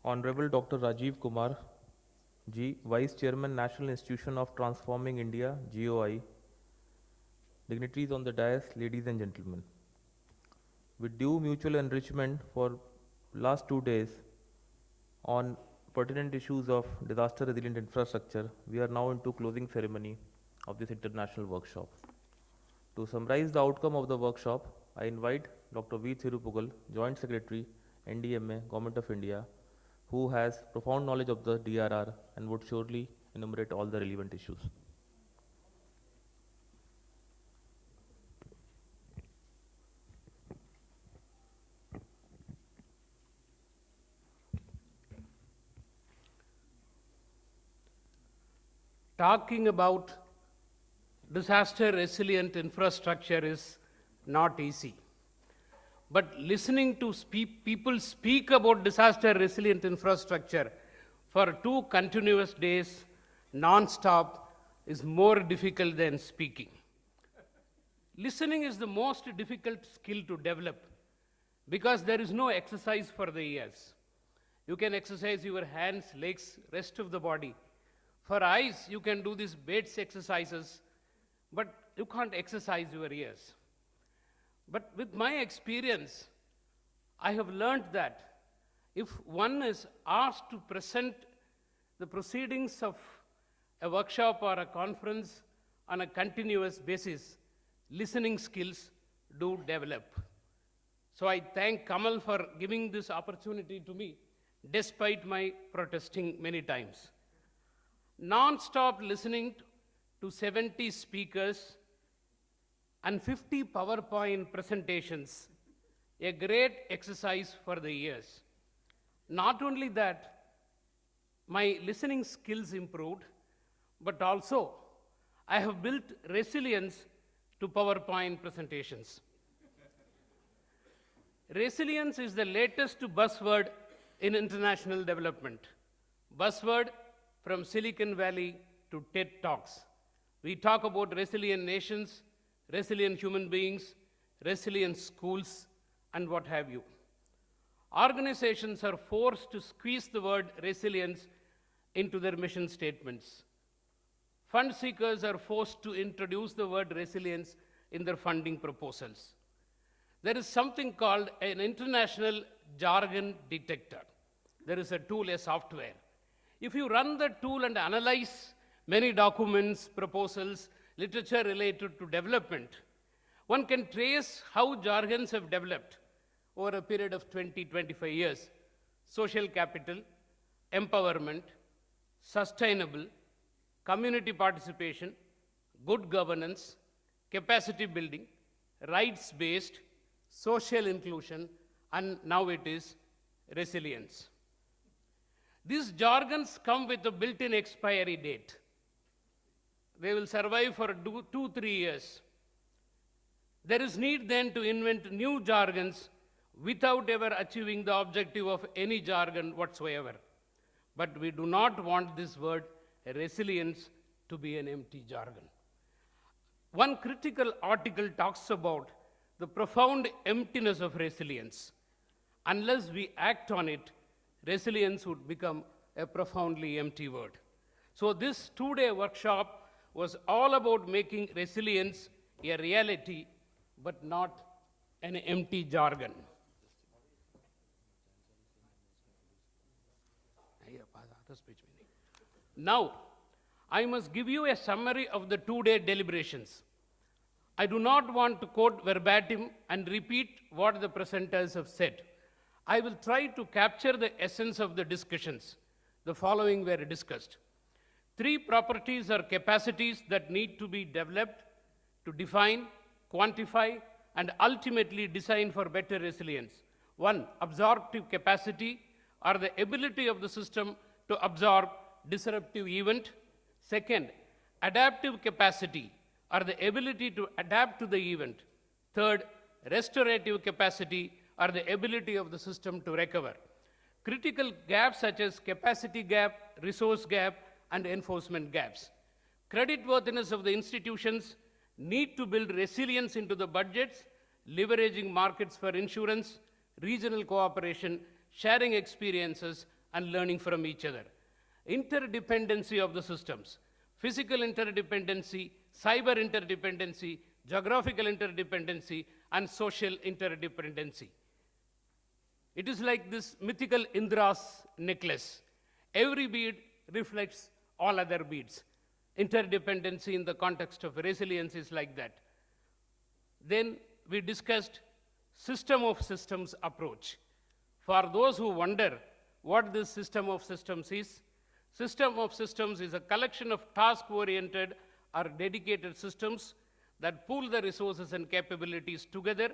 Honorable Dr. Rajiv Kumar Ji, Vice Chairman, National Institution of Transforming India, GOI, dignitaries on the dais, ladies and gentlemen. With due mutual enrichment for last 2 days on pertinent issues of disaster resilient infrastructure, we are now into closing ceremony of this international workshop. To summarize the outcome of the workshop, I invite Dr. V. Thirupugal, Joint Secretary, NDMA, Government of India, who has profound knowledge of the DRR and would surely enumerate all the relevant issues. Talking about disaster resilient infrastructure is not easy. But listening to people speak about disaster resilient infrastructure for 2 continuous days, non-stop, is more difficult than speaking. Listening is the most difficult skill to develop because there is no exercise for the ears. You can exercise your hands, legs, rest of the body. For eyes, you can do these Bates exercises, but you can't exercise your ears. But with my experience, I have learned that if one is asked to present the proceedings of a workshop or a conference on a continuous basis, listening skills do develop. So I thank Kamal for giving this opportunity to me, despite my protesting many times. Non-stop listening to 70 speakers and 50 PowerPoint presentations, a great exercise for the ears. Not only that, my listening skills improved, but also I have built resilience to PowerPoint presentations. Resilience is the latest buzzword in international development. Buzzword from Silicon Valley to TED Talks. We talk about resilient nations, resilient human beings, resilient schools, and what have you. Organizations are forced to squeeze the word resilience into their mission statements. Fund seekers are forced to introduce the word resilience in their funding proposals. There is something called an international jargon detector. There is a tool, a software. If you run the tool and analyze many documents, proposals, literature related to development, one can trace how jargons have developed over a period of 20-25 years. Social capital, empowerment, sustainable, community participation, good governance, capacity building, rights-based, social inclusion, and now it is resilience. These jargons come with a built-in expiry date. They will survive for 2-3 years. There is need then to invent new jargons without ever achieving the objective of any jargon whatsoever. But we do not want this word resilience to be an empty jargon. One critical article talks about the profound emptiness of resilience. Unless we act on it, resilience would become a profoundly empty word. So this 2-day workshop was all about making resilience a reality, but not an empty jargon. Now, I must give you a summary of the 2-day deliberations. I do not want to quote verbatim and repeat what the presenters have said. I will try to capture the essence of the discussions. The following were discussed. 3 properties or capacities that need to be developed to define, quantify, and ultimately design for better resilience. 1, absorptive capacity, or the ability of the system to absorb disruptive event. 2nd, adaptive capacity, or the ability to adapt to the event. 3rd, restorative capacity, or the ability of the system to recover. Critical gaps such as capacity gap, resource gap, and enforcement gaps. Creditworthiness of the institutions need to build resilience into the budgets, leveraging markets for insurance, regional cooperation, sharing experiences, and learning from each other. Interdependency of the systems, physical interdependency, cyber interdependency, geographical interdependency, and social interdependency. It is like this mythical Indra's necklace. Every bead reflects all other beads. Interdependency in the context of resilience is like that. Then we discussed system of systems approach. For those who wonder what this system of systems is a collection of task-oriented or dedicated systems that pool the resources and capabilities together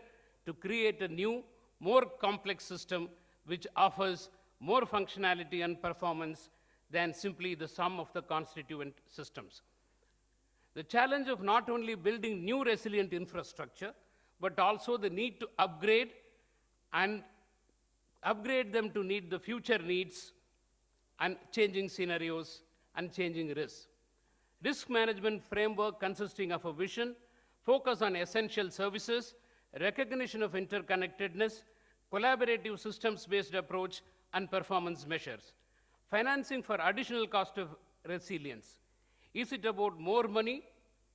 to create a new, more complex system which offers more functionality and performance than simply the sum of the constituent systems. The challenge of not only building new resilient infrastructure, but also the need to upgrade them to meet the future needs and changing scenarios and changing risks. Risk management framework consisting of a vision, focus on essential services, recognition of interconnectedness, collaborative systems-based approach, and performance measures. Financing for additional cost of resilience. Is it about more money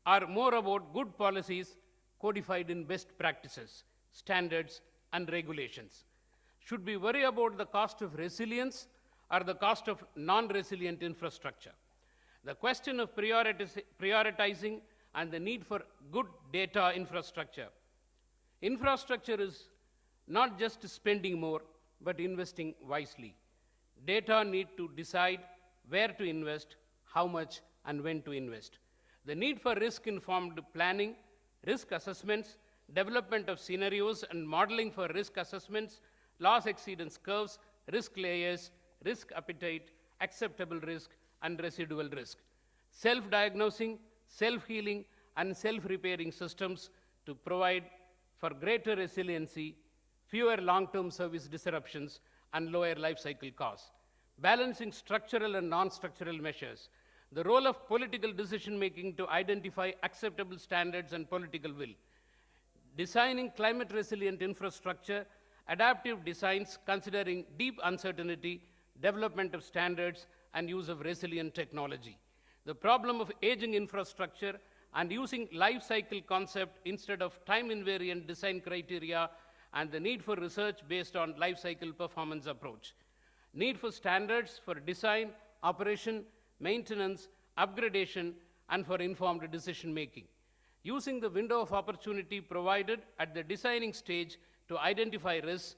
or more about good policies codified in best practices, standards, and regulations? Should we worry about the cost of resilience or the cost of non-resilient infrastructure? The question of prioritizing and the need for good data infrastructure. Infrastructure is not just spending more, but investing wisely. Data need to decide where to invest, how much, and when to invest. The need for risk-informed planning, risk assessments, development of scenarios and modeling for risk assessments, loss exceedance curves, risk layers, risk appetite, acceptable risk, and residual risk. Self-diagnosing, self-healing, and self-repairing systems to provide for greater resiliency, fewer long-term service disruptions, and lower life cycle costs. Balancing structural and non-structural measures. The role of political decision-making to identify acceptable standards and political will. Designing climate-resilient infrastructure, adaptive designs considering deep uncertainty, development of standards, and use of resilient technology. The problem of aging infrastructure and using life cycle concept instead of time-invariant design criteria, and the need for research based on life cycle performance approach. Need for standards for design, operation, maintenance, upgradation, and for informed decision-making. Using the window of opportunity provided at the designing stage to identify risks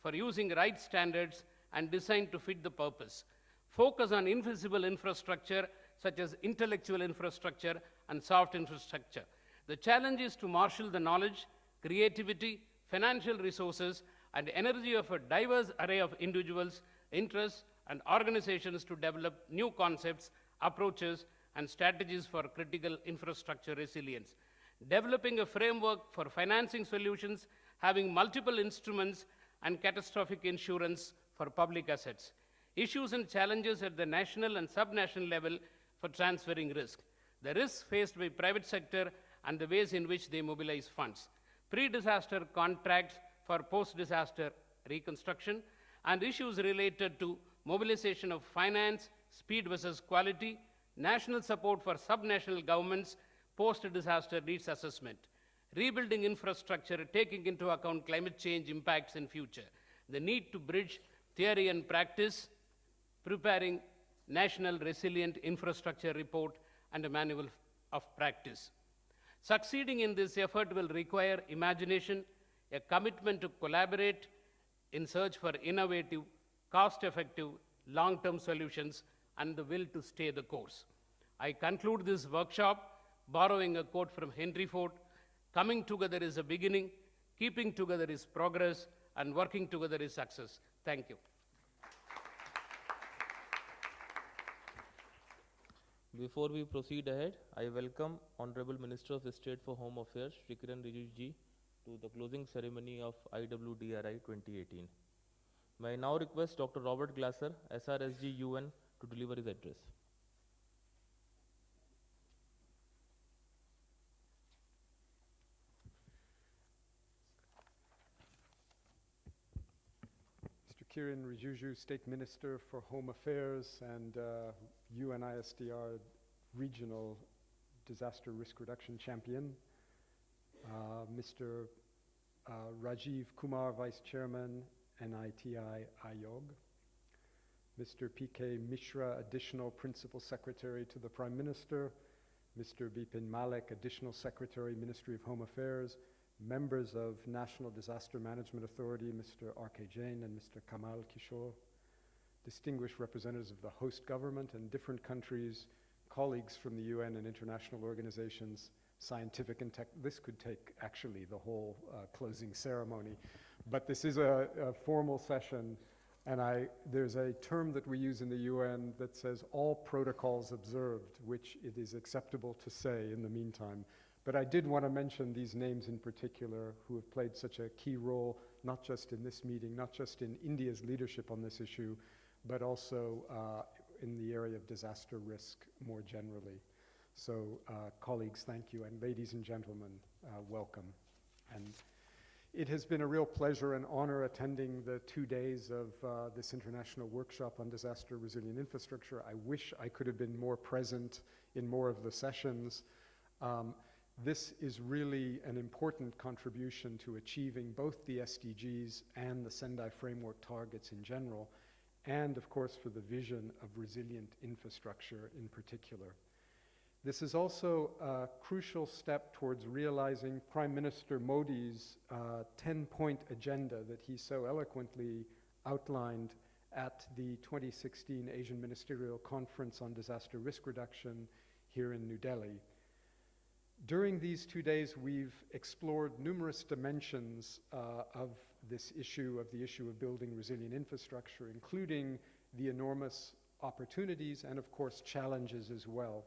for using right standards and design to fit the purpose. Focus on invisible infrastructure such as intellectual infrastructure and soft infrastructure. The challenge is to marshal the knowledge, creativity, financial resources, and energy of a diverse array of individuals, interests, and organizations to develop new concepts, approaches, and strategies for critical infrastructure resilience. Developing a framework for financing solutions, having multiple instruments, and catastrophic insurance for public assets. Issues and challenges at the national and subnational level for transferring risk. The risks faced by private sector and the ways in which they mobilize funds. Pre-disaster contracts for post-disaster reconstruction, and issues related to mobilization of finance, speed versus quality, national support for subnational governments, post-disaster needs assessment, rebuilding infrastructure taking into account climate change impacts in future, the need to bridge theory and practice, preparing National Resilient Infrastructure Report and a manual of practice. Succeeding in this effort will require imagination, a commitment to collaborate in search for innovative, cost-effective, long-term solutions, and the will to stay the course. I conclude this workshop borrowing a quote from Henry Ford: "Coming together is a beginning, keeping together is progress, and working together is success." Thank you. Before we proceed ahead, I welcome Honorable Minister of State for Home Affairs, Shri Kiran Rijiju ji, to the closing ceremony of IWDRI 2018. May I now request Dr. Robert Glasser, SRSG UN, to deliver his address. Mr. Kirin Rijiju, State Minister for Home Affairs and IWDRI Regional Disaster Risk Reduction Champion. Mr. Rajiv Kumar, Vice Chairman, NITI Ayog. Mr. P.K. Mishra, Additional Principal Secretary to the Prime Minister. Mr. Bipin Malik, Additional Secretary, Ministry of Home Affairs. Members of National Disaster Management Authority, Mr. R.K. Jain and Mr. Kamal Kishore. Distinguished representatives of the host government and different countries, colleagues from the UN and international organizations, scientific and tech. This could take actually the whole closing ceremony, but this is a formal session, and there's a term that we use in the UN that says all protocols observed, which it is acceptable to say in the meantime. But I did want to mention these names in particular who have played such a key role, not just in this meeting, not just in India's leadership on this issue, but also in the area of disaster risk more generally. So colleagues, thank you, and ladies and gentlemen, welcome. And it has been a real pleasure and honor attending the 2 days of this international workshop on disaster resilient infrastructure. I wish I could have been more present in more of the sessions. This is really an important contribution to achieving both the SDGs and the Sendai framework targets in general, and of course for the vision of resilient infrastructure in particular. This is also a crucial step towards realizing Prime Minister Modi's 10-point agenda that he so eloquently outlined at the 2016 Asian Ministerial Conference on Disaster Risk Reduction here in New Delhi. During these 2 days, we've explored numerous dimensions of this issue, of the issue of building resilient infrastructure, including the enormous opportunities and, of course, challenges as well.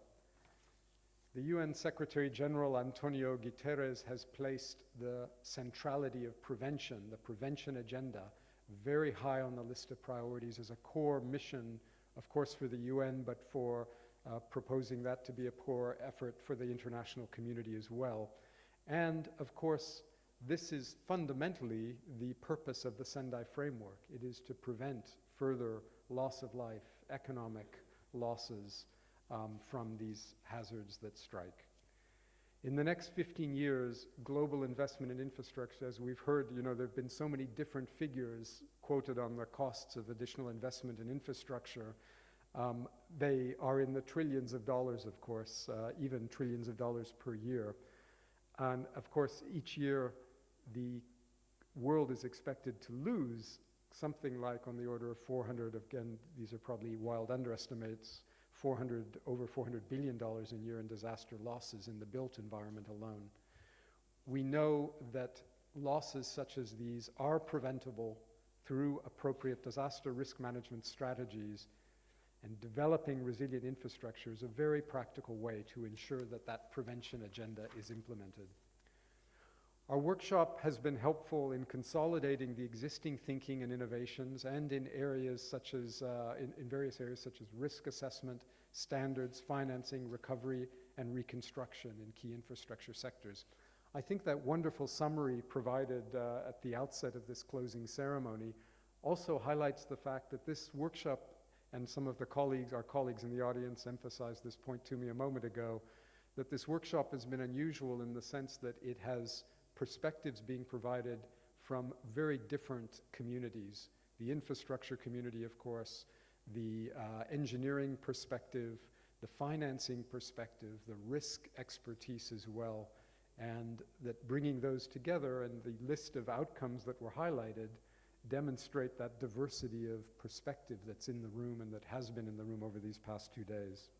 The UN Secretary General Antonio Guterres has placed the centrality of prevention, the prevention agenda, very high on the list of priorities as a core mission, of course, for the UN, but for proposing that to be a core effort for the international community as well. And of course, this is fundamentally the purpose of the Sendai framework. It is to prevent further loss of life, economic losses from these hazards that strike. In the next 15 years, global investment in infrastructure, as we've heard, there have been so many different figures quoted on the costs of additional investment in infrastructure. They are in the trillions of dollars, of course, even trillions of dollars per year. And of course, each year, the world is expected to lose something like on the order of 400, again, these are probably wild underestimates, over $400 billion a year in disaster losses in the built environment alone. We know that losses such as these are preventable through appropriate disaster risk management strategies, and developing resilient infrastructure is a very practical way to ensure that that prevention agenda is implemented. Our workshop has been helpful in consolidating the existing thinking and innovations, and in areas such as, in various areas such as risk assessment, standards, financing, recovery, and reconstruction in key infrastructure sectors. I think that wonderful summary provided at the outset of this closing ceremony also highlights the fact that this workshop, and some of the colleagues, our colleagues in the audience emphasized this point to me a moment ago, that this workshop has been unusual in the sense that it has perspectives being provided from very different communities. The infrastructure community, of course, the engineering perspective, the financing perspective, the risk expertise as well, and that bringing those together and the list of outcomes that were highlighted demonstrate that diversity of perspective that's in the room and that has been in the room over these past 2 days.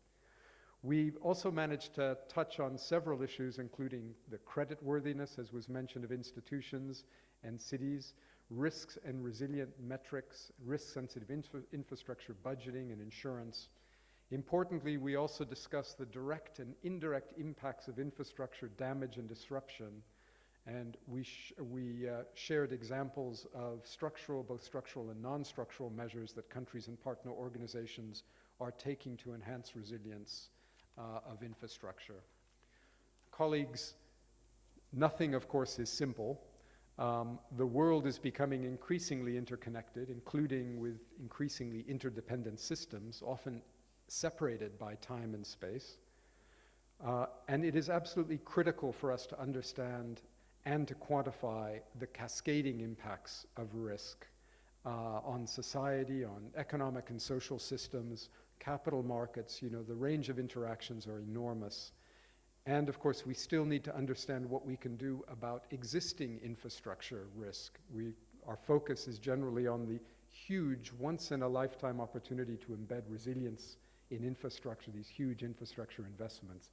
We've also managed to touch on several issues, including the creditworthiness, as was mentioned, of institutions and cities, risks and resilient metrics, risk-sensitive infrastructure budgeting and insurance. Importantly, we also discussed the direct and indirect impacts of infrastructure damage and disruption, and we shared examples of both structural and non-structural measures that countries and partner organizations are taking to enhance resilience of infrastructure. Colleagues, nothing, of course, is simple. The world is becoming increasingly interconnected, including with increasingly interdependent systems, often separated by time and space. And it is absolutely critical for us to understand and to quantify the cascading impacts of risk on society, on economic and social systems, capital markets. You know, the range of interactions are enormous. And of course, we still need to understand what we can do about existing infrastructure risk. Our focus is generally on the huge, once-in-a-lifetime opportunity to embed resilience in infrastructure, these huge infrastructure investments.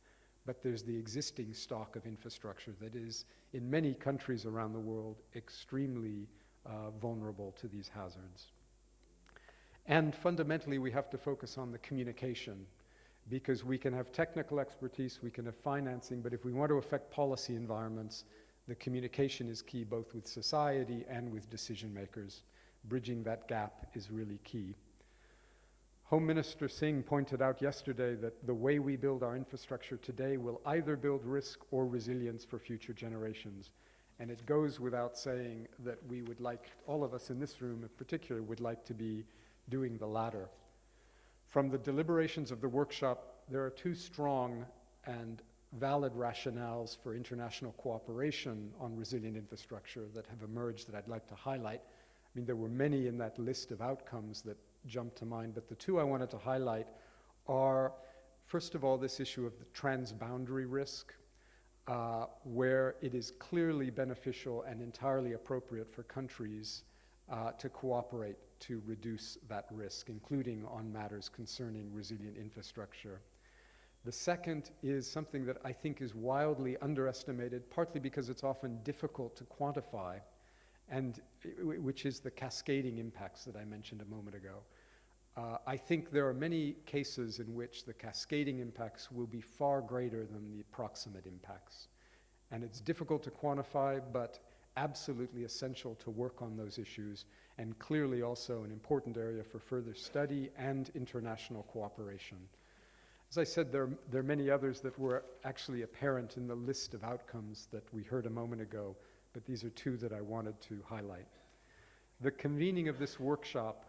But there's the existing stock of infrastructure that is, in many countries around the world, extremely vulnerable to these hazards. And fundamentally, we have to focus on the communication, because we can have technical expertise, we can have financing, but if we want to affect policy environments, the communication is key, both with society and with decision makers. Bridging that gap is really key. Home Minister Singh pointed out yesterday that the way we build our infrastructure today will either build risk or resilience for future generations. And it goes without saying that we would like, all of us in this room in particular, would like to be doing the latter. From the deliberations of the workshop, there are two strong and valid rationales for international cooperation on resilient infrastructure that have emerged that I'd like to highlight. I mean, there were many in that list of outcomes that jumped to mind, but the two I wanted to highlight are, first of all, this issue of the transboundary risk, where it is clearly beneficial and entirely appropriate for countries to cooperate to reduce that risk, including on matters concerning resilient infrastructure. The second is something that I think is wildly underestimated, partly because it's often difficult to quantify, and which is the cascading impacts that I mentioned a moment ago. I think there are many cases in which the cascading impacts will be far greater than the proximate impacts. And it's difficult to quantify, but absolutely essential to work on those issues, and clearly also an important area for further study and international cooperation. As I said, there are many others that were actually apparent in the list of outcomes that we heard a moment ago, but these are two that I wanted to highlight. The convening of this workshop,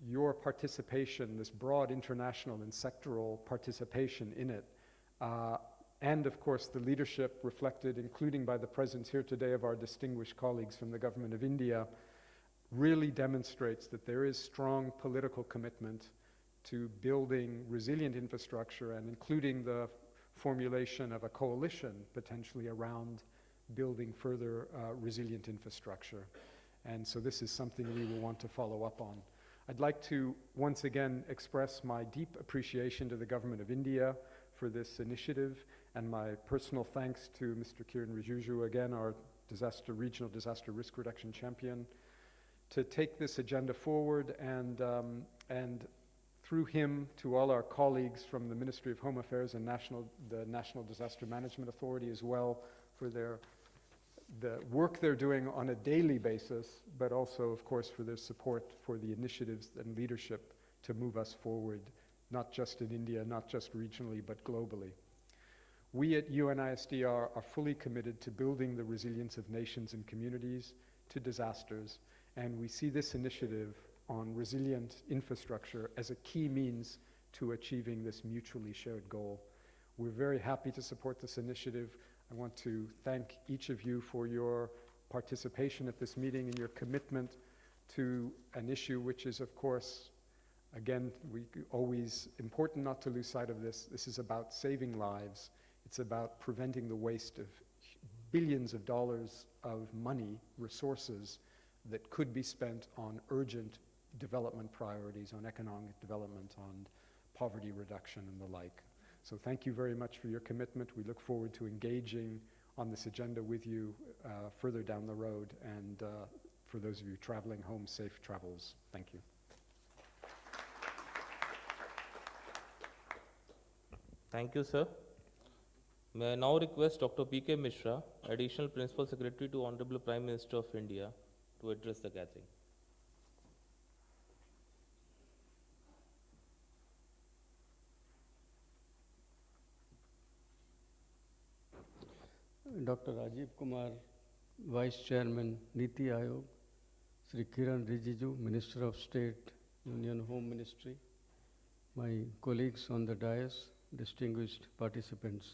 your participation, this broad international and sectoral participation in it, and of course the leadership reflected, including by the presence here today of our distinguished colleagues from the Government of India, really demonstrates that there is strong political commitment to building resilient infrastructure, and including the formulation of a coalition potentially around building further resilient infrastructure. And so this is something we will want to follow up on. I'd like to once again express my deep appreciation to the Government of India for this initiative, and my personal thanks to Mr. Kiran Rijiju, again, our regional disaster risk reduction champion, to take this agenda forward, and through him to all our colleagues from the Ministry of Home Affairs and the National Disaster Management Authority as well, for the work they're doing on a daily basis, but also, of course, for their support for the initiatives and leadership to move us forward, not just in India, not just regionally, but globally. We at UNISDR are fully committed to building the resilience of nations and communities to disasters, and we see this initiative on resilient infrastructure as a key means to achieving this mutually shared goal. We're very happy to support this initiative. I want to thank each of you for your participation at this meeting and your commitment to an issue which is, of course, again, always important not to lose sight of this. This is about saving lives. It's about preventing the waste of billions of dollars of money, resources, that could be spent on urgent development priorities, on economic development, on poverty reduction and the like. So thank you very much for your commitment. We look forward to engaging on this agenda with you further down the road, and for those of you traveling home, safe travels. Thank you. Thank you, sir. May I now request Dr. P.K. Mishra, Additional Principal Secretary to Honorable Prime Minister of India, to address the gathering. Dr. Rajiv Kumar, Vice Chairman Niti Ayog, Sri Kiran Rijiju, Minister of State, Union Home Ministry, my colleagues on the dais, distinguished participants.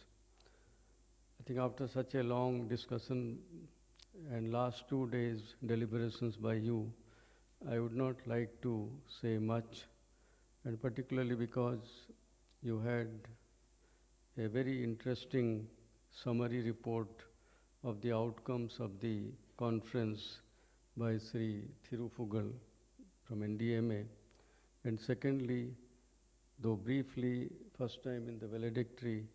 I think after such a long discussion and last 2 days deliberations by you, I would not like to say much, and particularly because you had a very interesting summary report of the outcomes of the conference by Sri Thirufugal from NDMA. And secondly, though briefly, first time in the valedictory,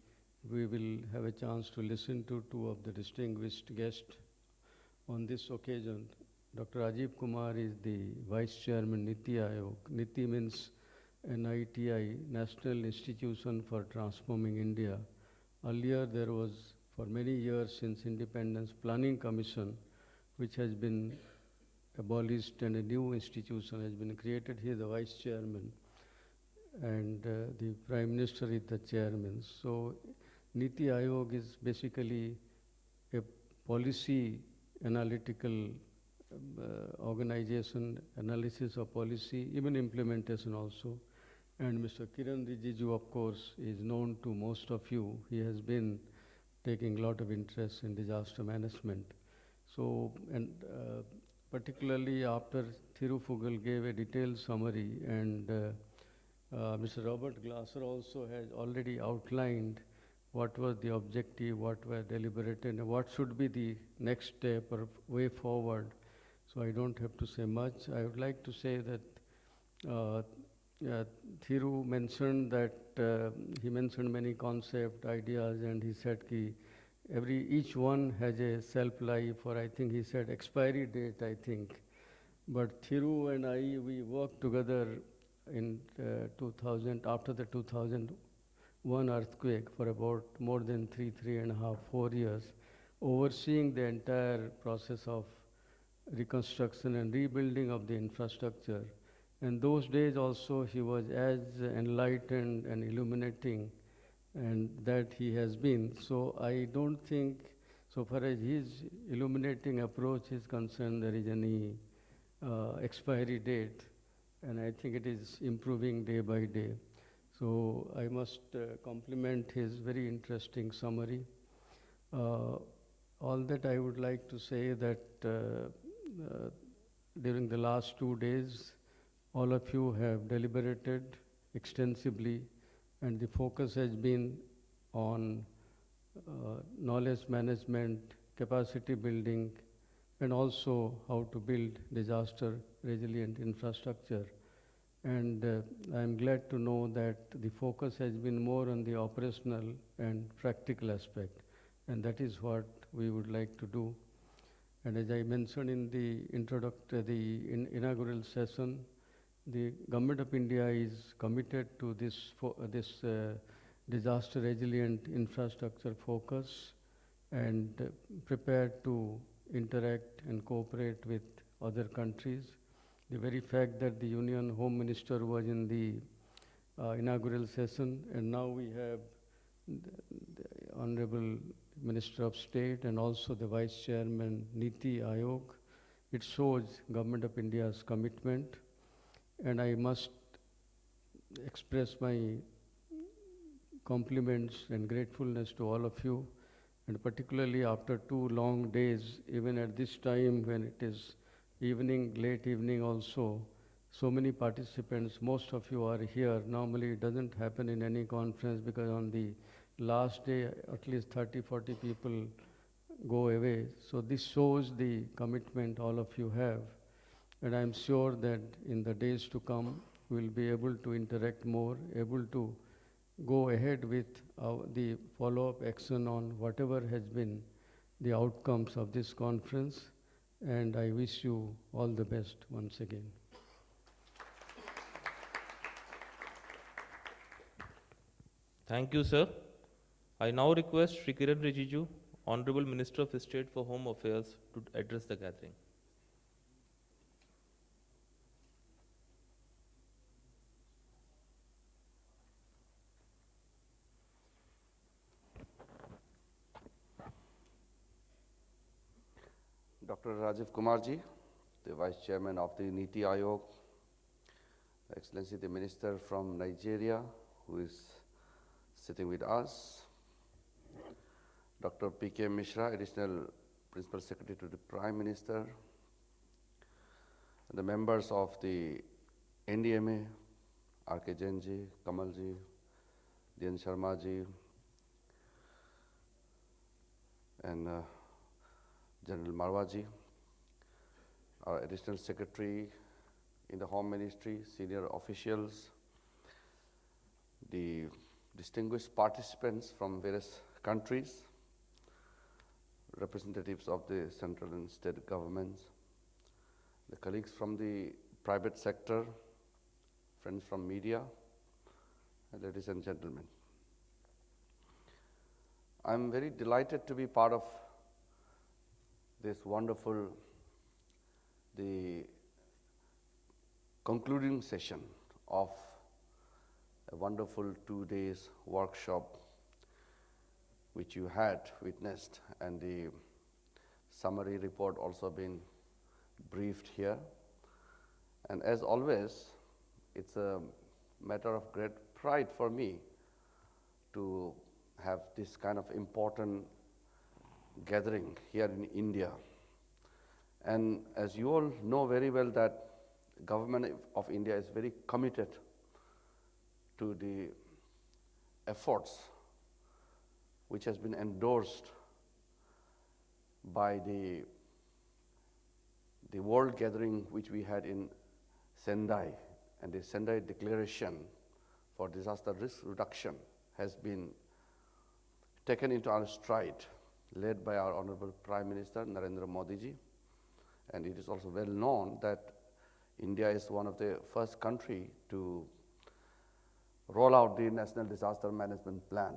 we will have a chance to listen to two of the distinguished guests on this occasion. Dr. Rajiv Kumar is the Vice Chairman Niti Ayog. Niti means NITI, National Institution for Transforming India. Earlier there was, for many years since independence, Planning Commission, which has been abolished and a new institution has been created. He is the Vice Chairman and the Prime Minister is the Chairman. So Niti Ayog is basically a policy analytical organization, analysis of policy, even implementation also. And Mr. Kiran Rijiju, of course, is known to most of you. He has been taking a lot of interest in disaster management. So, and particularly after Thirufugal gave a detailed summary, and Mr. Robert Glasser also has already outlined what was the objective, what were deliberated, and what should be the next step or way forward. So I don't have to say much. I would like to say that Thiru mentioned that he mentioned many concept ideas, and he said ki each one has a shelf life, or I think he said expiry date, I think. But Thiru and I, we worked together in 2000, after the 2001 earthquake for about more than 3.5, 4 years, overseeing the entire process of reconstruction and rebuilding of the infrastructure. And those days also he was as enlightened and illuminating and that he has been. So I don't think, so far as his illuminating approach is concerned, there is any expiry date. And I think it is improving day by day. So I must compliment his very interesting summary. All that I would like to say that during the last 2 days, all of you have deliberated extensively, and the focus has been on knowledge management, capacity building, and also how to build disaster resilient infrastructure. And I'm glad to know that the focus has been more on the operational and practical aspect, and that is what we would like to do. And as I mentioned in the inaugural session, the Government of India is committed to this disaster resilient infrastructure focus and prepared to interact and cooperate with other countries. The very fact that the Union Home Minister was in the inaugural session, and now we have the Honorable Minister of State and also the Vice Chairman Niti Ayog, it shows Government of India's commitment. And I must express my compliments and gratefulness to all of you, and particularly after 2 long days, even at this time when it is evening, late evening also, so many participants, most of you are here. Normally it doesn't happen in any conference because on the last day at least 30, 40 people go away. So this shows the commitment all of you have. And I'm sure that in the days to come, we'll be able to interact more, able to go ahead with the follow-up action on whatever has been the outcomes of this conference. And I wish you all the best once again. Thank you, sir. I now request Shri Kiran Rijiju, Honorable Minister of State for Home Affairs, to address the gathering. Dr. Rajiv Kumarji, the Vice Chairman of the Niti Aayog, Excellency the Minister from Nigeria, who is sitting with us, Dr. P.K. Mishra, Additional Principal Secretary to the Prime Minister, and the members of the NDMA, R.K. Jainji, Kamalji, Dian Sharmaji, and General Marwaji, our Additional Secretary in the Home Ministry, senior officials, the distinguished participants from various countries, representatives of the central and state governments, the colleagues from the private sector, friends from media, and ladies and gentlemen. I'm very delighted to be part of this wonderful, the concluding session of a wonderful 2 days workshop which you had witnessed, and the summary report also been briefed here. And as always, it's a matter of great pride for me to have this kind of important gathering here in India. And as you all know very well, that government of India is very committed to the efforts which has been endorsed by the world gathering which we had in Sendai, and the Sendai Declaration for Disaster Risk Reduction has been taken into our stride, led by our Honorable Prime Minister Narendra Modi ji. And it is also well known that India is one of the first country to roll out the National Disaster Management Plan.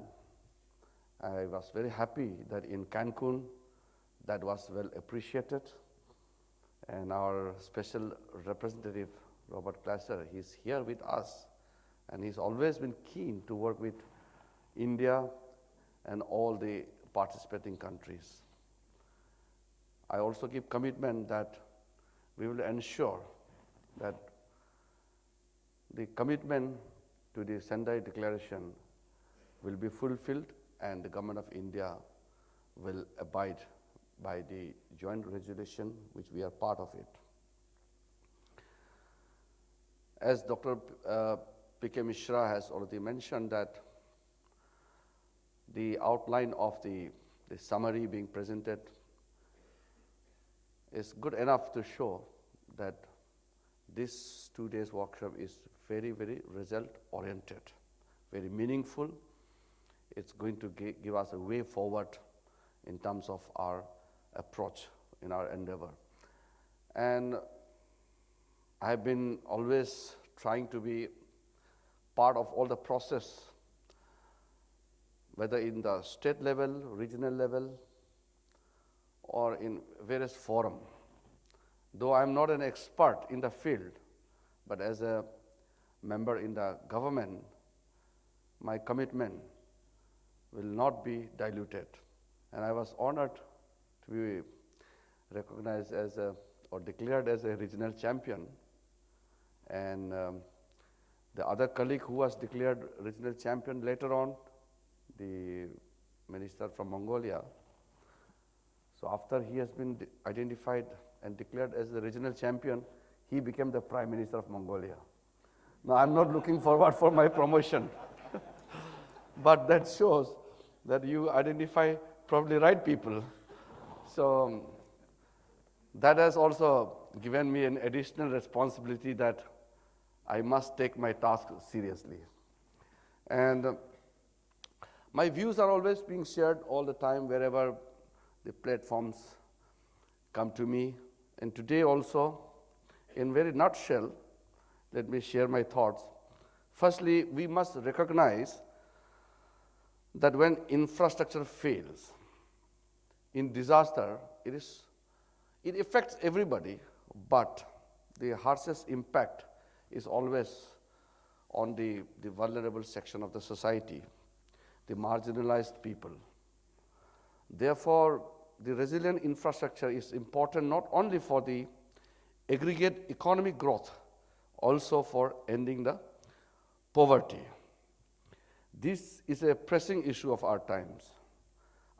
I was very happy that in Cancun, that was well appreciated. And our special representative, Robert Glasser, he's here with us, and he's always been keen to work with India and all the participating countries. I also give commitment that we will ensure that the commitment to the Sendai Declaration will be fulfilled, and the Government of India will abide by the joint resolution which we are part of it. As Dr. P.K. Mishra has already mentioned, that the outline of the summary being presented is good enough to show that this 2 days workshop is very, very result-oriented, very meaningful. It's going to give us a way forward in terms of our approach in our endeavor. And I've been always trying to be part of all the process, whether in the state level, regional level, or in various forum. Though I'm not an expert in the field, but as a member in the government, my commitment will not be diluted. And I was honored to be recognized as or declared as a regional champion. And the other colleague who was declared regional champion later on, the minister from Mongolia. So after he has been identified and declared as the regional champion, he became the Prime Minister of Mongolia. Now, I'm not looking forward for my promotion, but that shows that you identify probably right people. So that has also given me an additional responsibility that I must take my task seriously. And my views are always being shared all the time wherever the platforms come to me. And today also, in very nutshell, let me share my thoughts. Firstly, we must recognize that when infrastructure fails in disaster, it affects everybody, but the harshest impact is always on the vulnerable section of the society, the marginalized people. Therefore, the resilient infrastructure is important not only for the aggregate economic growth, also for ending the poverty. This is a pressing issue of our times.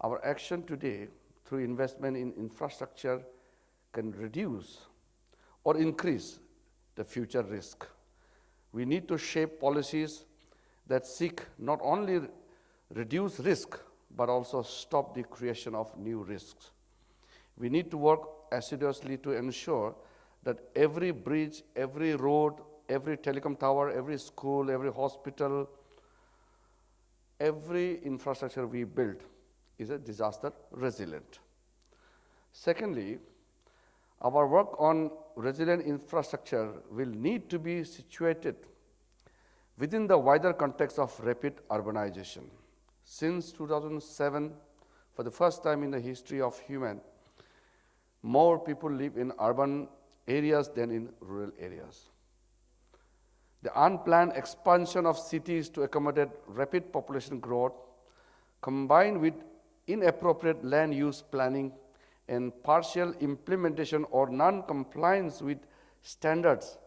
Our action today through investment in infrastructure can reduce or increase the future risk. We need to shape policies that seek not only reduce risk, but also stop the creation of new risks. We need to work assiduously to ensure that every bridge, every road, every telecom tower, every school, every hospital, every infrastructure we build is a disaster resilient. Secondly, our work on resilient infrastructure will need to be situated within the wider context of rapid urbanization. Since 2007, for the first time in the history of human, more people live in urban areas than in rural areas. The unplanned expansion of cities to accommodate rapid population growth, combined with inappropriate land use planning and partial implementation or non-compliance with standards,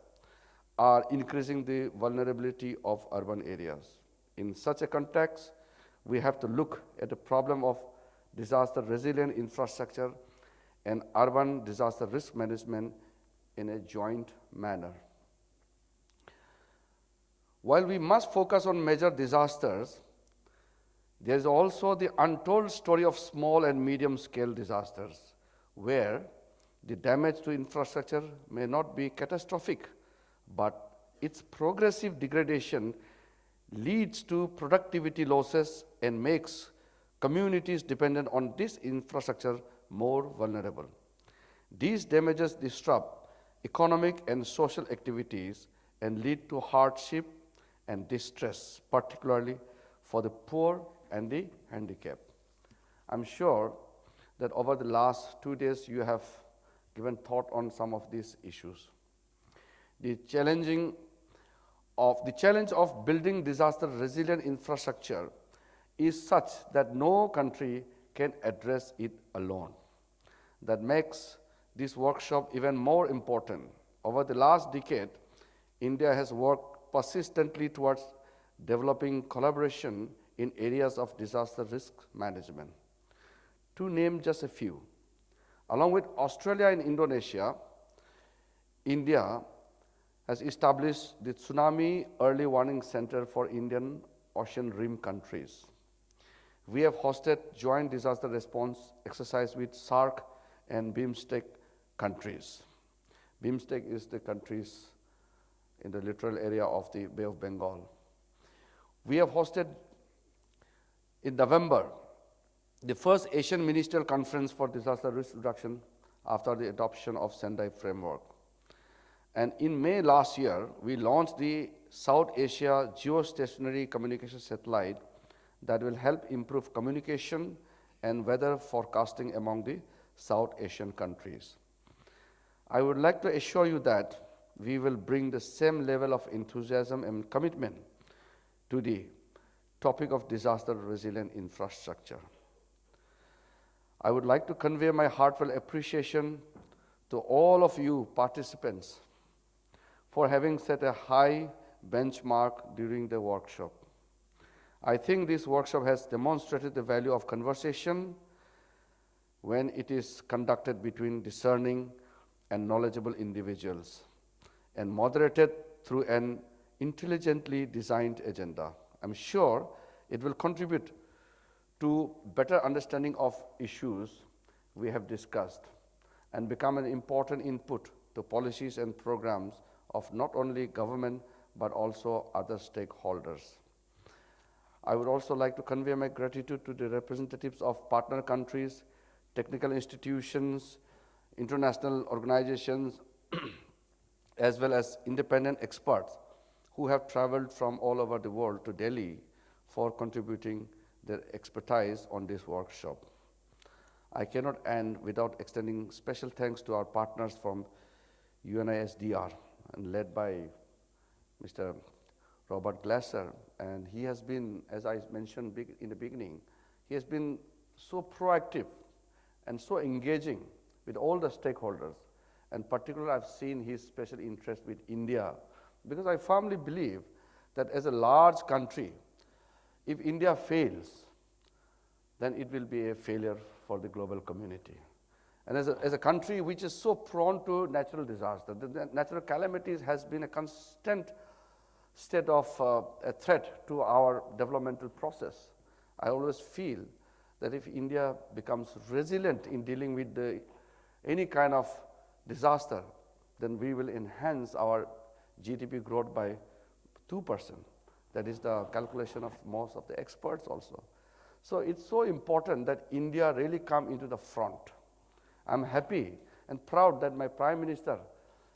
are increasing the vulnerability of urban areas. In such a context, we have to look at the problem of disaster resilient infrastructure and urban disaster risk management in a joint manner. While we must focus on major disasters, there is also the untold story of small and medium-scale disasters, where the damage to infrastructure may not be catastrophic, but its progressive degradation leads to productivity losses and makes communities dependent on this infrastructure more vulnerable. These damages disrupt economic and social activities and lead to hardship and distress, particularly for the poor and the handicapped. I'm sure that over the last 2 days you have given thought on some of these issues. The challenge of building disaster resilient infrastructure is such that no country can address it alone. That makes this workshop even more important. Over the last decade, India has worked persistently towards developing collaboration in areas of disaster risk management. To name just a few, along with Australia and Indonesia, India has established the Tsunami Early Warning Center for Indian Ocean Rim countries. We have hosted joint disaster response exercise with SAARC and BIMSTEC countries. BIMSTEC is the countries in the littoral area of the Bay of Bengal. We have hosted in November the first Asian Ministerial Conference for Disaster Risk Reduction after the adoption of Sendai Framework. And in May last year, we launched the South Asia Geostationary Communication Satellite that will help improve communication and weather forecasting among the South Asian countries. I would like to assure you that we will bring the same level of enthusiasm and commitment to the topic of disaster resilient infrastructure. I would like to convey my heartfelt appreciation to all of you participants for having set a high benchmark during the workshop. I think this workshop has demonstrated the value of conversation when it is conducted between discerning and knowledgeable individuals and moderated through an intelligently designed agenda. I'm sure it will contribute to better understanding of issues we have discussed and become an important input to policies and programs of not only government but also other stakeholders. I would also like to convey my gratitude to the representatives of partner countries, technical institutions, international organizations, as well as independent experts who have traveled from all over the world to Delhi for contributing their expertise on this workshop. I cannot end without extending special thanks to our partners from IWDRI and led by Mr. Robert Glasser, and he has been, as I mentioned in the beginning, he has been so proactive and so engaging with all the stakeholders. And particularly, I've seen his special interest with India, because I firmly believe that as a large country, if India fails, then it will be a failure for the global community. And as a country which is so prone to natural disaster, the natural calamities has been a constant state of a threat to our developmental process. I always feel that if India becomes resilient in dealing with any kind of disaster, then we will enhance our GDP growth by 2%. That is the calculation of most of the experts also. So it's so important that India really come into the front. I'm happy and proud that my Prime Minister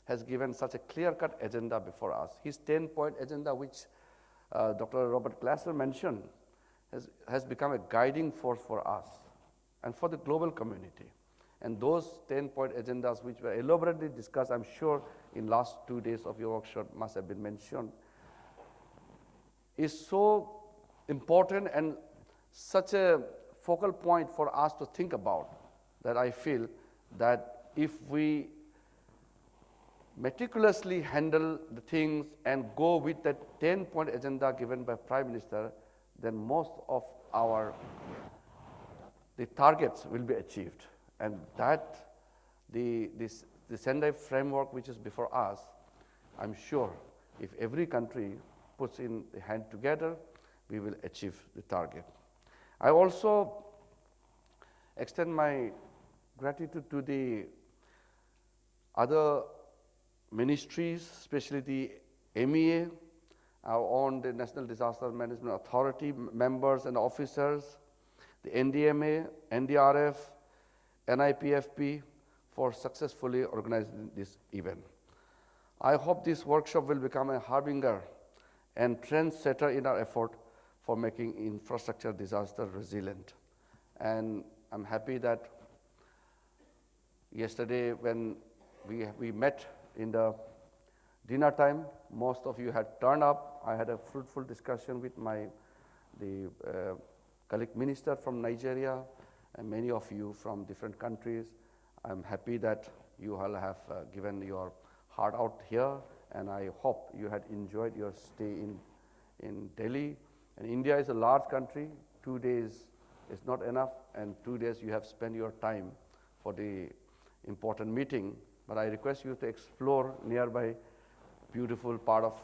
has given such a clear-cut agenda before us. His 10-point agenda, which Dr. Robert Glasser mentioned, has become a guiding force for us and for the global community. And those 10-point agendas, which were elaborately discussed, I'm sure in last 2 days of your workshop must have been mentioned, is so important and such a focal point for us to think about, that I feel that if we meticulously handle the things and go with that 10-point agenda given by Prime Minister, then most of the targets will be achieved. And that the Sendai framework which is before us, I'm sure if every country puts in the hand together, we will achieve the target. I also extend my gratitude to the other ministries, especially the MEA, our own the National Disaster Management Authority members and officers, the NDMA, NDRF, NIPFP, for successfully organizing this event. I hope this workshop will become a harbinger and trendsetter in our effort for making infrastructure disaster resilient. And I'm happy that yesterday when we met in the dinner time, most of you had turned up. I had a fruitful discussion with the colleague minister from Nigeria and many of you from different countries. I'm happy that you all have given your heart out here, and I hope you had enjoyed your stay in Delhi. And India is a large country. 2 days is not enough, and 2 days you have spent your time for the important meeting. But I request you to explore nearby beautiful part of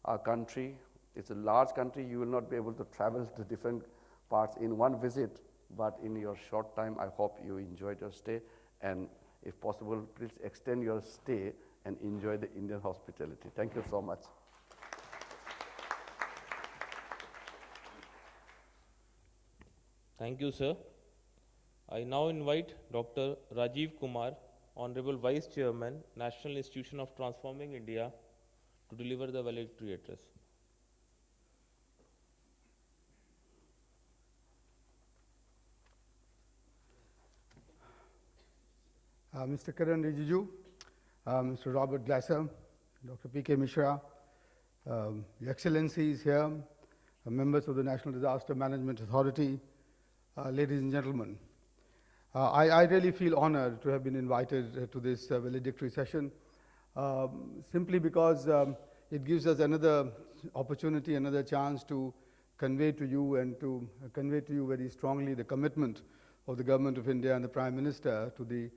our country. It's a large country. You will not be able to travel to different parts in one visit, but in your short time, I hope you enjoyed your stay. And if possible, please extend your stay and enjoy the Indian hospitality. Thank you so much. Thank you, sir. I now invite Dr. Rajiv Kumar, Honorable Vice Chairman, National Institution of Transforming India, to deliver the valedictory address. Mr. Kiran Rijiju, Mr. Robert Glasser, Dr. P.K. Mishra, Your Excellencies here, members of the National Disaster Management Authority, ladies and gentlemen. I really feel honored to have been invited to this valedictory session, simply because it gives us another opportunity, another chance to convey to you and to convey to you very strongly the commitment of the Government of India and the Prime Minister to the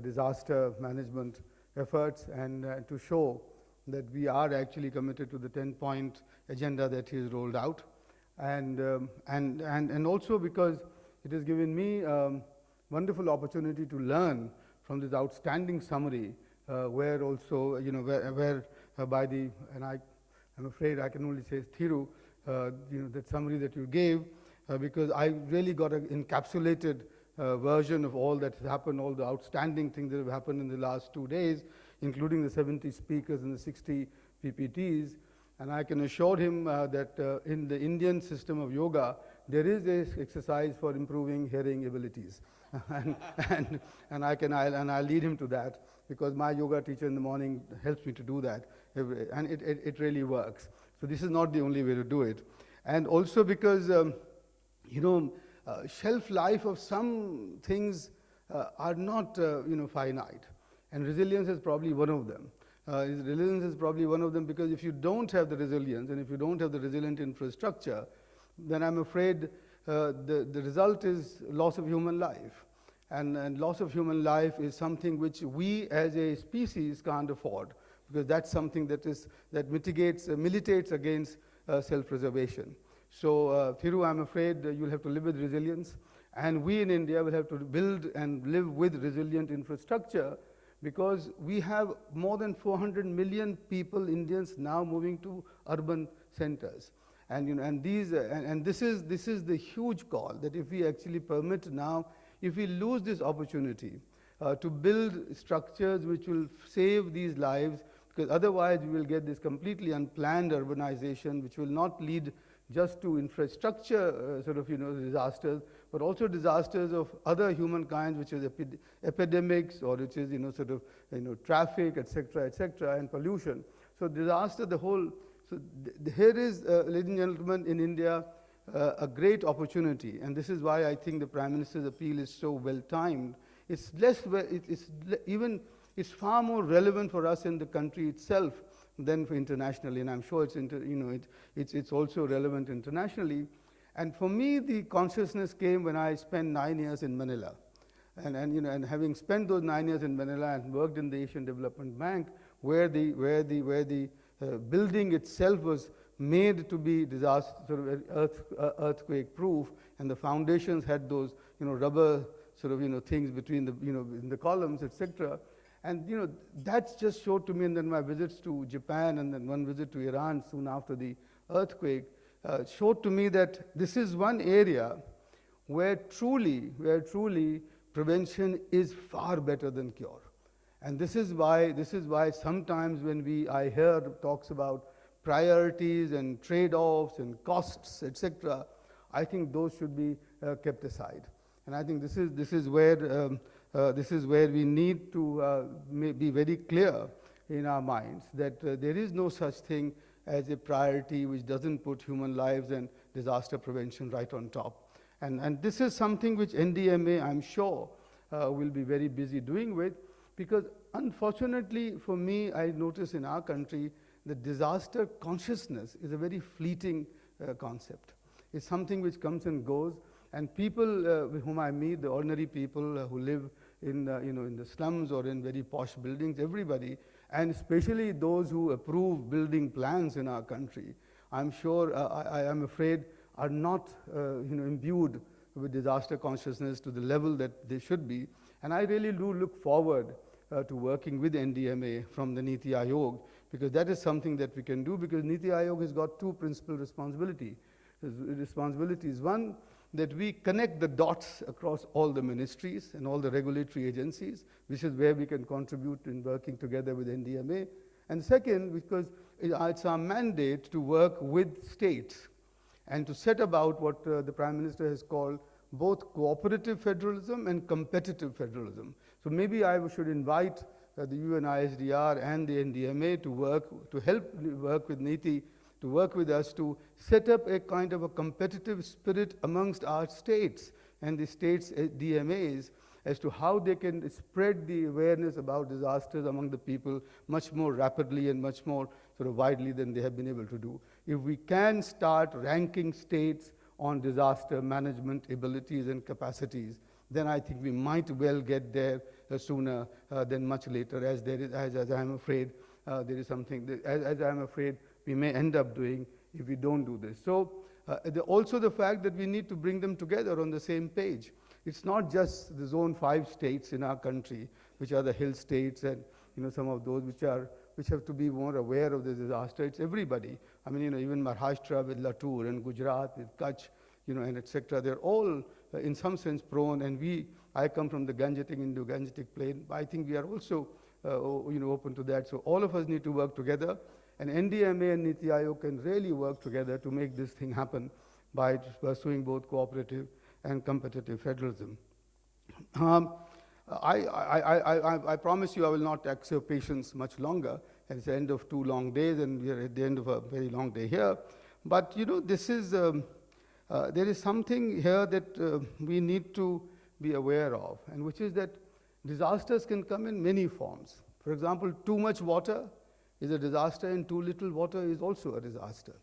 disaster management efforts, and to show that we are actually committed to the 10-point agenda that he has rolled out, and also because it has given me wonderful opportunity to learn from this outstanding summary, where also, you know, where by the, and I'm afraid I can only say Thiru, you know, that summary that you gave, because I really got an encapsulated version of all that has happened, all the outstanding things that have happened in the last 2 days, including the 70 speakers and the 60 PPTs. And I can assure him that in the Indian system of yoga, there is this exercise for improving hearing abilities. and I'll lead him to that, because my yoga teacher in the morning helps me to do that, and it really works. So this is not the only way to do it. And also because, you know, shelf life of some things are not finite, and resilience is probably one of them. Resilience is probably one of them because if you don't have the resilience and if you don't have the resilient infrastructure, then I'm afraid the result is loss of human life. And loss of human life is something which we as a species can't afford, because that's something that militates against self-preservation. So, Thiru, I'm afraid you'll have to live with resilience, and we in India will have to build and live with resilient infrastructure, because we have more than 400 million people, Indians, now moving to urban centers. And this is the huge call, that if we actually permit now, if we lose this opportunity to build structures which will save these lives, because otherwise we will get this completely unplanned urbanization, which will not lead just to infrastructure disasters, but also disasters of other humankind, which is epidemics, or which is traffic, etc., and pollution. So disaster, here is, ladies and gentlemen, in India, a great opportunity, and this is why I think the Prime Minister's appeal is so well timed. It's far more relevant for us in the country itself than for internationally, and I'm sure it's also relevant internationally. And for me, the consciousness came when I spent 9 years in Manila, and having spent those 9 years in Manila and worked in the Asian Development Bank, where the building itself was made to be earthquake proof, and the foundations had those rubber things between in the columns, etc. And that just showed to me, and then my visits to Japan and then one visit to Iran soon after the earthquake showed to me that this is one area where truly prevention is far better than cure. And this is why sometimes when I hear talks about priorities and trade-offs and costs, etc., I think those should be kept aside. And I think this is where we need to be very clear in our minds that there is no such thing as a priority which doesn't put human lives and disaster prevention right on top. And this is something which NDMA, I'm sure, will be very busy doing with, because unfortunately for me, I notice in our country, the disaster consciousness is a very fleeting concept. It's something which comes and goes, and people with whom I meet, the ordinary people who live in the slums or in very posh buildings, everybody, and especially those who approve building plans in our country, I'm sure, I am afraid, are not imbued with disaster consciousness to the level that they should be. And I really do look forward to working with NDMA from the Niti Aayog, because that is something that we can do, because Niti Aayog has got two principal responsibilities. One, that we connect the dots across all the ministries and all the regulatory agencies, which is where we can contribute in working together with NDMA. And second, because it's our mandate to work with states and to set about what the Prime Minister has called both cooperative federalism and competitive federalism. So maybe I should invite the IWDRI and the NDMA to help work with NITI, to work with us to set up a kind of a competitive spirit amongst our states and the states' DMAs as to how they can spread the awareness about disasters among the people much more rapidly and much more widely than they have been able to do. If we can start ranking states on disaster management abilities and capacities, then I think we might well get there sooner than much later, as I'm afraid there is something, as I'm afraid we may end up doing if we don't do this. So also the fact that we need to bring them together on the same page. It's not just the Zone 5 states in our country, which are the hill states and some of those which have to be more aware of the disaster. It's everybody. I mean, even Maharashtra with Latur and Gujarat with Kutch, and etc. They're all in some sense prone, and I come from the Gangetic, Indo-Gangetic plain. I think we are also open to that. So all of us need to work together, and NDMA and Niti Aayog can really work together to make this thing happen by pursuing both cooperative and competitive federalism. I promise you I will not tax your patience much longer. It's the end of 2 long days, and we are at the end of a very long day here. But this is there is something here that we need to be aware of, and which is that disasters can come in many forms. For example, too much water is a disaster, and too little water is also a disaster.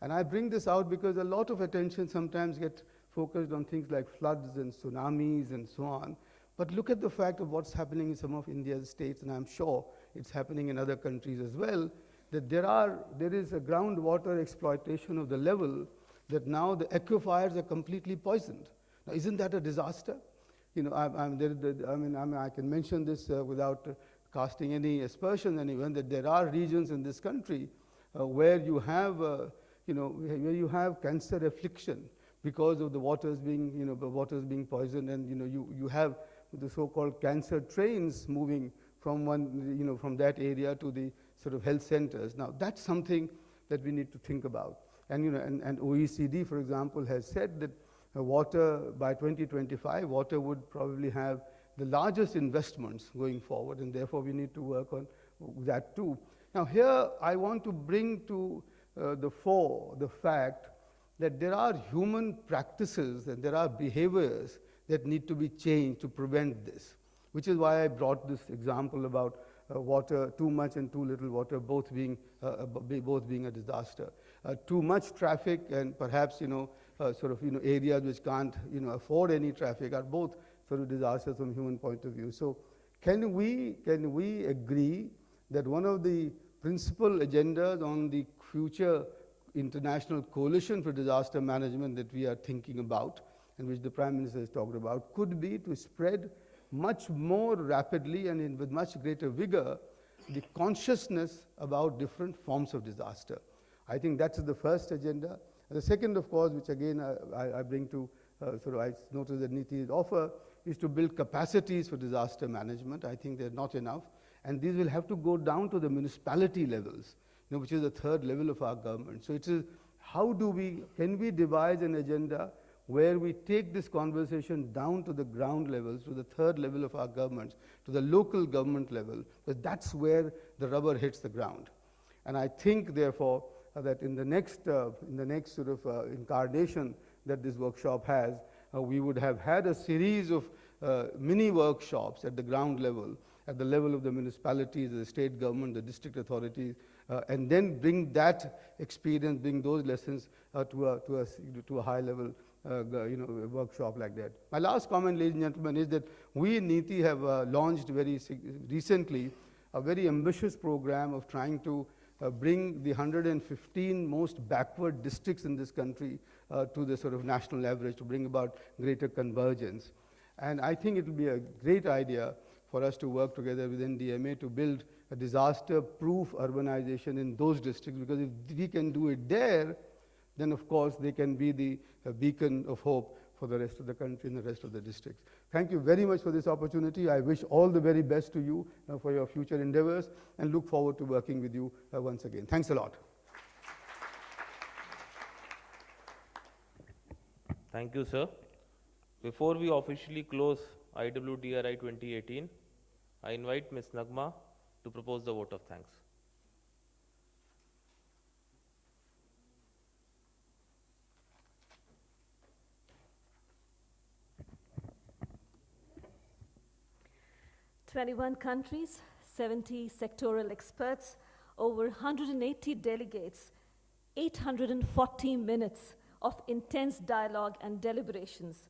And I bring this out because a lot of attention sometimes gets focused on things like floods and tsunamis and so on. But look at the fact of what's happening in some of India's states, and I'm sure it's happening in other countries as well, that there is a groundwater exploitation of the level that now the aquifers are completely poisoned. Now, isn't that a disaster? You know, I can mention this without casting any aspersion on anyone, that there are regions in this country where you have, where you have cancer affliction because of the waters being poisoned, and you have the so-called cancer trains moving from from that area to the sort of health centers. Now, that's something that we need to think about. And, and OECD, for example, has said that water, by 2025, water would probably have the largest investments going forward, and therefore we need to work on that too. Now, here I want to bring to the fore the fact that there are human practices and there are behaviors that need to be changed to prevent this, which is why I brought this example about water, too much and too little water, both being a disaster. Too much traffic and perhaps areas which can't afford any traffic are both sort of disasters from human point of view. So can we agree that one of the principal agendas on the future international coalition for disaster management that we are thinking about, and which the Prime Minister has talked about, could be to spread much more rapidly and with much greater vigor the consciousness about different forms of disaster. I think that's the first agenda. And the second, of course, which again I bring to, I notice that NITI offer, is to build capacities for disaster management. I think they're not enough. And these will have to go down to the municipality levels, which is the third level of our government. So it is, can we devise an agenda where we take this conversation down to the ground levels, to the third level of our governments, to the local government level, because that's where the rubber hits the ground. And I think, therefore, that in the next sort of incarnation that this workshop has, we would have had a series of mini workshops at the ground level, at the level of the municipalities, the state government, the district authorities, and then bring that experience, bring those lessons to a high level workshop like that. My last comment, ladies and gentlemen, is that we in NITI have launched very recently a very ambitious program of trying to bring the 115 most backward districts in this country to the sort of national average, to bring about greater convergence. And I think it will be a great idea for us to work together with NDMA to build a disaster-proof urbanization in those districts, because if we can do it there, then of course they can be the beacon of hope for the rest of the country and the rest of the districts. Thank you very much for this opportunity. I wish all the very best to you for your future endeavors, and look forward to working with you once again. Thanks a lot. Thank you, sir. Before we officially close IWDRI 2018, I invite Ms. Nagma to propose the vote of thanks. "21 countries, 70 sectoral experts, over 180 delegates, 840 minutes of intense dialogue and deliberations.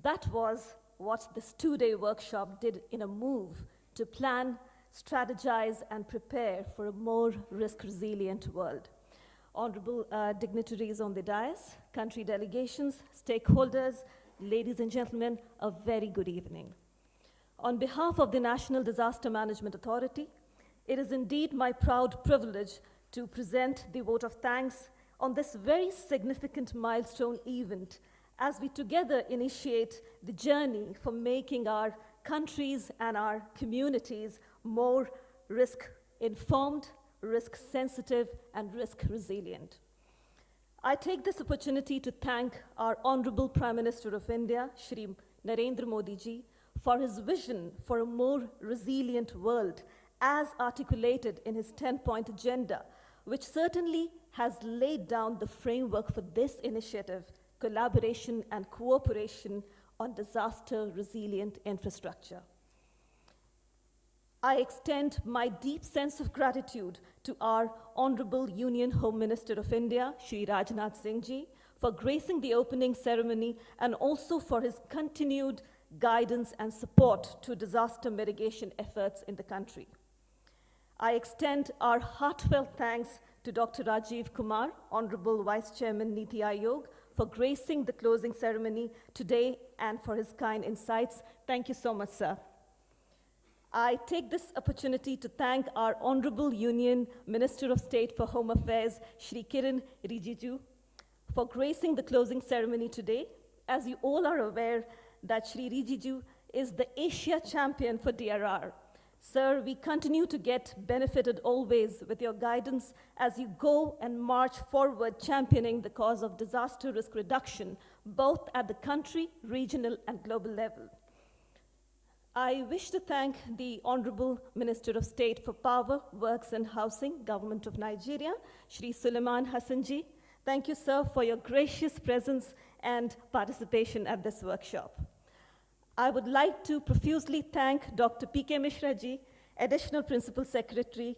That was what this two-day workshop did in a move to plan, strategize, and prepare for a more risk-resilient world. Honorable dignitaries on the dais, country delegations, stakeholders, ladies and gentlemen, a very good evening. On behalf of the National Disaster Management Authority, it is indeed my proud privilege to present the vote of thanks on this very significant milestone event as we together initiate the journey for making our countries and our communities more risk-informed, risk-sensitive, and risk-resilient. I take this opportunity to thank our Honorable Prime Minister of India, Shri Narendra Modi ji, for his vision for a more resilient world as articulated in his 10-point agenda, which certainly has laid down the framework for this initiative, collaboration and cooperation on disaster-resilient infrastructure. I extend my deep sense of gratitude to our Honorable Union Home Minister of India, Shri Rajnath Singh Ji, for gracing the opening ceremony and also for his continued guidance and support to disaster mitigation efforts in the country. I extend our heartfelt thanks to Dr. Rajiv Kumar, Honorable Vice Chairman Niti Aayog, for gracing the closing ceremony today and for his kind insights. Thank you so much, sir. I take this opportunity to thank our Honorable Union Minister of State for Home Affairs, Shri Kiran Rijiju, for gracing the closing ceremony today. As you all are aware that Shri Rijiju is the Asia champion for DRR. Sir, we continue to get benefited always with your guidance as you go and march forward championing the cause of disaster risk reduction, both at the country, regional, and global level. I wish to thank the Honorable Minister of State for Power, Works and Housing, Government of Nigeria, Shri Suleiman Hassanji. Thank you, sir, for your gracious presence and participation at this workshop. I would like to profusely thank Dr. P.K. Mishra ji, Additional Principal Secretary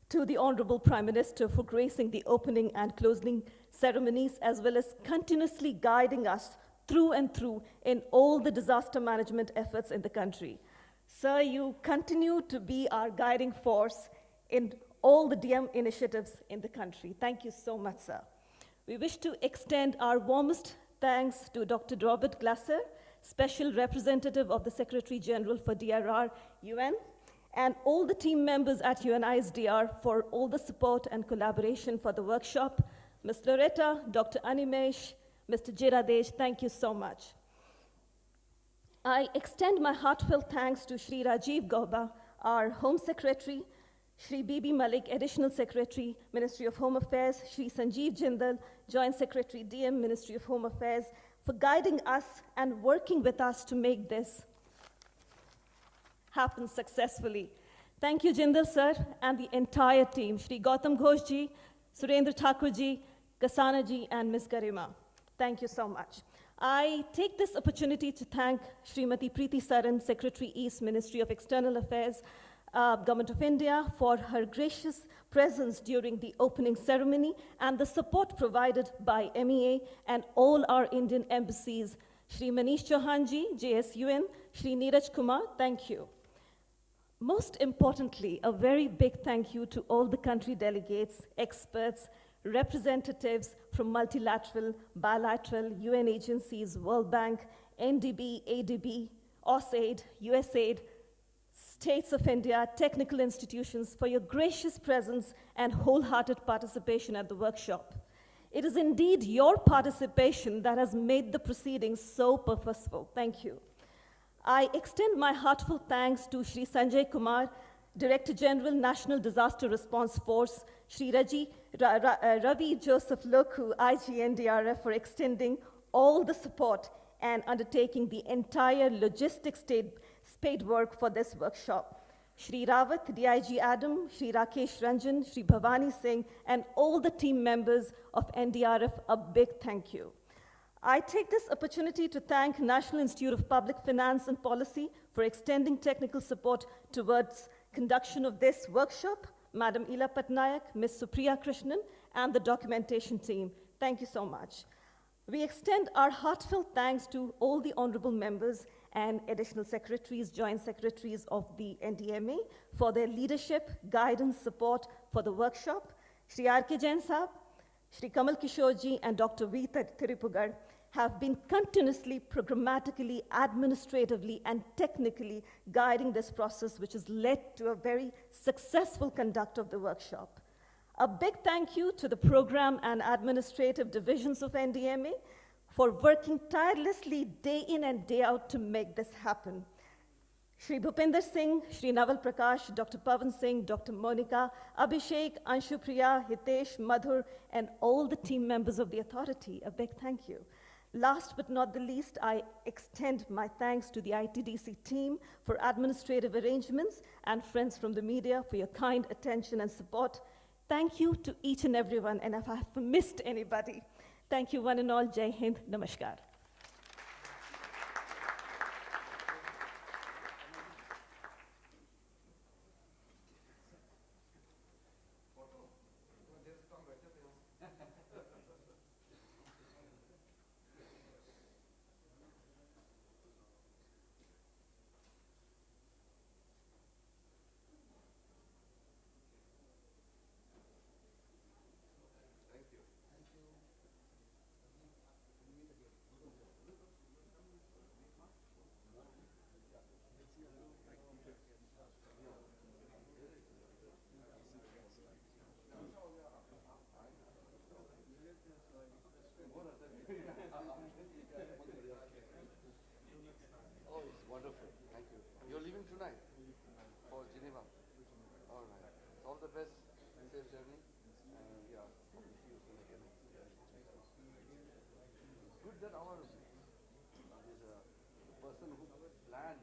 to the Honorable Prime Minister for gracing the opening and closing ceremonies, as well as continuously guiding us through and through in all the disaster management efforts in the country. Sir, you continue to be our guiding force in all the DM initiatives in the country. Thank you so much, sir. We wish to extend our warmest thanks to Dr. Robert Glasser, Special Representative of the Secretary General for DRR, UN, and all the team members at IWDRI for all the support and collaboration for the workshop. Ms. Loretta, Dr. Animesh, Mr. Jiradesh, thank you so much. I extend my heartfelt thanks to Shri Rajiv Gauba, our Home Secretary, Shri Bibi Malik, Additional Secretary, Ministry of Home Affairs, Shri Sanjeev Jindal, Joint Secretary, DM, Ministry of Home Affairs, for guiding us and working with us to make this happen successfully. Thank you, Jindal sir, and the entire team, Shri Gautam Ghosh ji, Surendra Thakur ji, Kasana ji, and Ms. Garima. Thank you so much. I take this opportunity to thank Srimati Preeti Saran, Secretary East, Ministry of External Affairs, Government of India, for her gracious presence during the opening ceremony and the support provided by MEA and all our Indian embassies. Shri Manish Chauhan ji, JSUN, Shri Neeraj Kumar, thank you. Most importantly, a very big thank you to all the country delegates, experts, representatives from multilateral, bilateral, UN agencies, World Bank, NDB, ADB, OSAID, USAID, States of India, technical institutions for your gracious presence and wholehearted participation at the workshop. It is indeed your participation that has made the proceedings so purposeful. Thank you. I extend my heartfelt thanks to Shri Sanjay Kumar, Director General, National Disaster Response Force, Shri Ravi Joseph Lokhu, IGNDRF, for extending all the support and undertaking the entire logistics spade work for this workshop. Shri Rawat, DIG Adam, Shri Rakesh Ranjan, Shri Bhavani Singh, and all the team members of NDRF, a big thank you. I take this opportunity to thank National Institute of Public Finance and Policy for extending technical support towards conduction of this workshop, Madam Ila Patnaik, Ms. Supriya Krishnan, and the documentation team. Thank you so much. We extend our heartfelt thanks to all the honorable members and additional secretaries, joint secretaries of the NDMA for their leadership, guidance, support for the workshop. Shri R.K. Jain Sahab, Shri Kamal Kishore ji, and Dr. V. Thirupugar have been continuously, programmatically, administratively, and technically guiding this process, which has led to a very successful conduct of the workshop. A big thank you to the program and administrative divisions of NDMA for working tirelessly day in and day out to make this happen. Shri Bhupinder Singh, Shri Naval Prakash, Dr. Pavan Singh, Dr. Monica, Abhishek, Anshu Priya, Hitesh, Madhur, and all the team members of the authority, a big thank you. Last but not the least, I extend my thanks to the ITDC team for administrative arrangements and friends from the media for your kind attention and support. Thank you to each and everyone, and if I have missed anybody, thank you one and all. Jai Hind, Namaskar. Oh, it's wonderful. Thank you. You're leaving tonight for Geneva. All right. All the best. Safe journey. And yeah, hope to see you soon again. It's good that our this, the person who plans